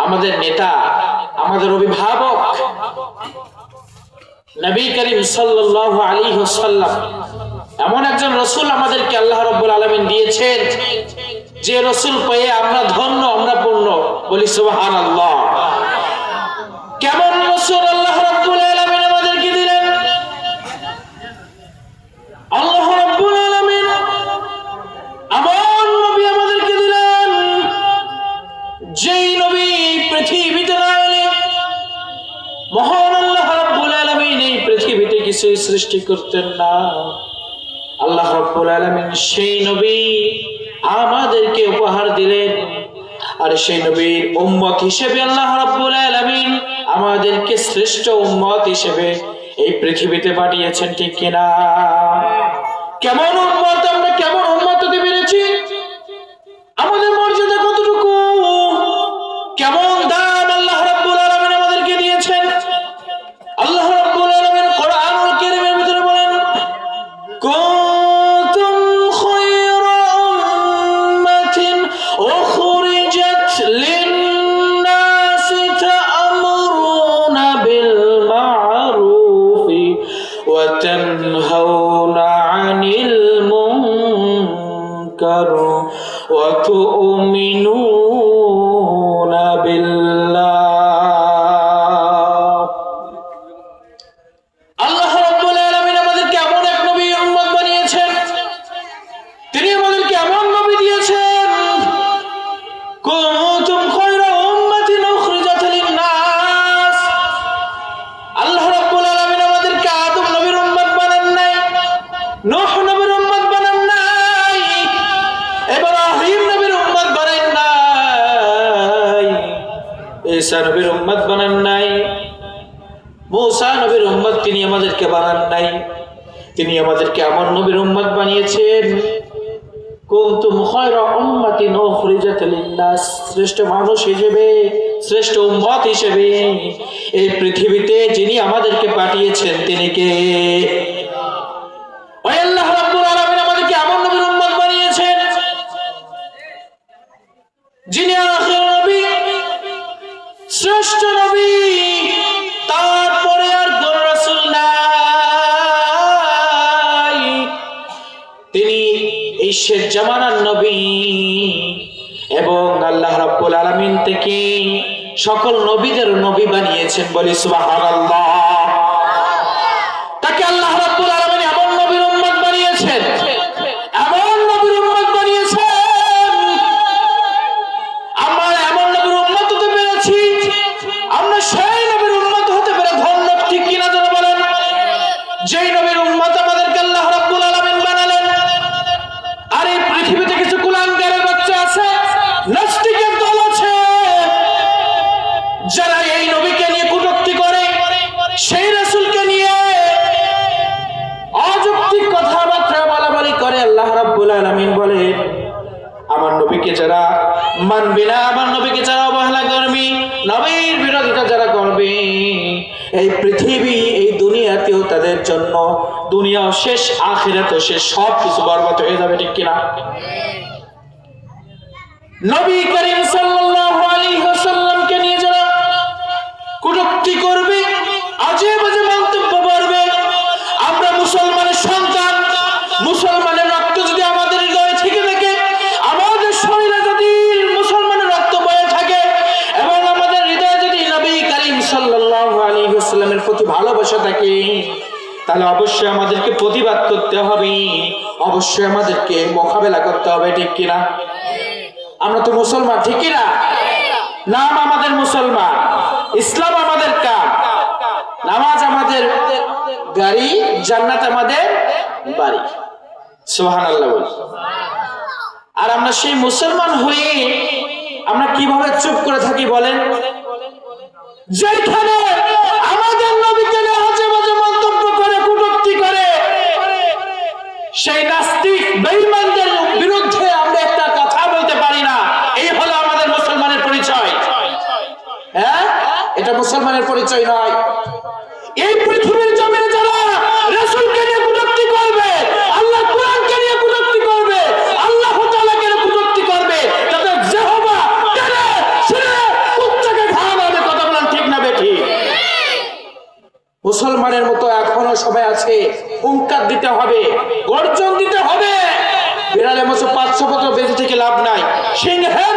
আমাদের নেতা, আমাদের অভিভাবক নবী করিম সাল্লাল্লাহু আলাইহি ওয়াসাল্লাম এমন একজন রাসূল আমাদেরকে আল্লাহ রাব্বুল আলামিন দিয়েছেন, যে রাসূল পেয়ে আমরা ধন্য, আমরা পূর্ণ। বলি সুবহানাল্লাহ। কেমন রাসূল আল্লাহ রাব্বুল আলামিন আমাদেরকে দিলেন? আল্লাহ রাব্বুল আলামিন এমন নবী আমাদেরকে দিলেন, যেই নবী পৃথিবীতে নাইলে মহান আল্লাহ রাব্বুল আলামিন এই পৃথিবীতে কিছু সৃষ্টি করতেন না। আল্লাহ রাব্বুল আলামিন সেই নবী আমাদেরকে উপহার দিলেন, আর সেই নবীর উম্মত হিসেবে আল্লাহ রাব্বুল আলামিন আমাদেরকে শ্রেষ্ঠ উম্মত হিসেবে এই পৃথিবীতে পাঠিয়েছেন, ঠিক কিনা? কেমন উম্মত আমরা, কেমন উম্মত হতে পেরেছি? আমাদের মর্যাদা কতটুকু, কেমন দাম আল্লাহ রাব্বুল আলামিন আমাদেরকে দিয়েছেন। আল্লাহ রাব্বুল আলামিন কোরআনুল কারীমের ভিতরে বলেন, কুনতুম খায়রা উম্মাতিন উখরিজাত লিন-নাসি তা'মুরুনা বিল মা'রুফি ওয়া তানহাউনা 'আনিল মুনকার ওয়া তু'মিনুনা বিল্লাহ। আল্লাহ রাব্বুল আলামিন আমাদেরকে এমন এক নবী উম্মত বানিয়েছেন, তিনি আমাদেরকে এমন নবী দিয়েছেন, কুনতুম খায়রা উম্মাতিন উখরিজাত লিন-নাস। আল্লাহ রাব্বুল আলামিন আমাদেরকে আদম নবীর উম্মত বানান নাই, নূহ নবীর উম্মত বানান নাই, ইব্রাহিম নবীর উম্মত বানান নাই, ঈসা নবীর উম্মত বানান নাই, মুসা নবীর উম্মত তিনি আমাদেরকে বানান নাই। তিনি আমাদেরকে এমন নবীর উম্মত বানিয়েছেন, কুনতুম খায়রা উম্মাতিন উখরিজাত লিন-নাস, শ্রেষ্ঠ মানুষ হিসেবে, শ্রেষ্ঠ উম্মত হিসেবে এই পৃথিবীতে যিনি আমাদেরকে পাঠিয়েছেন তিনি কে? ওই আল্লাহ রাব্বুল আলামিন আমাদেরকে এমন নবীর উম্মত বানিয়েছেন, যিনি আখির নবী, শ্রেষ্ঠ নবী, তারপরে আর কোন রাসূল নাই। তিনি এই শেষ জামানার নবী, এবং আল্লাহ রাব্বুল আলামিন থেকে সকল নবীদের নবী বানিয়েছেন। বলি সুবহানাল্লাহ। তাকে আল্লাহ রাব্বুল আলামিন এমন নবীর উম্মত বানিয়েছেন, এমন নবীর উম্মত বানিয়েছেন, আমরা এমন নবীর উম্মত হতে পেরেছি, আমরা সেই নবীর উম্মত হতে পেরে ধন্য, ঠিক কিনা যেন বলেন? যেই নবীর উম্মত আমাদেরকে আল্লাহ রাব্বুল আলামিন বানালেন, আর এই পৃথিবীতে কিছু কুলাঙ্গারের বাচ্চা আছে, নাস্তিকের দল আছে, যারা এই নবীকে নিয়ে কটূক্তি করে, সেই রাসূলকে নিয়ে অযৌক্তিক কথাবার্তা বলাবলি করে। আল্লাহ রাব্বুল আলামিন বলেন, আমার নবীকে যারা মানবে না, আমার নবীকে যারা অবহেলা করবে, নবীর বিরোধিতা যারা করবে, এই পৃথিবী, এই দুনিয়াতেও তাদের জন্য দুনিয়াও শেষ, আখিরাতও শেষ, সবকিছু বরবাদ হয়ে যাবে, ঠিক কিনা? নবী করিম সাল্লাল্লাহু আলাইহি ওয়াসাল্লামকে নিয়ে যারা কটূক্তি করবে, আজে বাজে মন্তব্য করবে, আমরা মুসলমানের সন্তান, মুসলমানের রক্ত যদি আমাদের হৃদয়ে থেকে থাকে, আমাদের শরীরে যদি মুসলমানের রক্ত বয়ে থাকে, এবং আমাদের হৃদয়ে যদি নবী করিম সাল্লাল্লাহু আলাইহি ওয়াসাল্লামের প্রতি ভালোবাসা থাকে, তাহলে অবশ্যই আমাদেরকে প্রতিবাদ করতে হবে, অবশ্যই আমাদেরকে মোকাবেলা করতে হবে, ঠিক কিনা? আমরা তো মুসলমান, ঠিক কিনা? নাম আমাদের মুসলমান, ইসলাম আমাদের কাম, নামাজ আমাদের গাড়ি, জান্নাত আমাদের বাড়ি। সুবহানাল্লাহ বল। আর আমরা সেই মুসলমান হয়ে আমরা কিভাবে চুপ করে থাকি বলেন? যেখানে আমাদের নবীকে নিয়ে আজে বাজে মন্তব্য করে, কটূক্তি করে, সেই নাস্তিক বেঈমানদের বিরুদ্ধে আমরা একটা কথা বলতে পারি না, এই হলো আমাদের মুসলমানের পরিচয়। হ্যাঁ, এটা মুসলমানের পরিচয় নয়। এই পৃথিবীর জমিনে যারা রাসূলকে নিয়ে কটূক্তি করবে, আল্লাহ কোরআনকে নিয়ে কটূক্তি করবে, আল্লাহ তাআলাকে নিয়ে কটূক্তি করবে, তাদের জিহ্বা টেনে ছিঁড়ে মুসলমানের মতো এখনো সবাই আছে, হুঙ্কার দিতে হবে, গর্জন দিতে হবে। বিড়ালের মতো 500 বছর বেঁচে থেকে লাভ নাই, সিংহের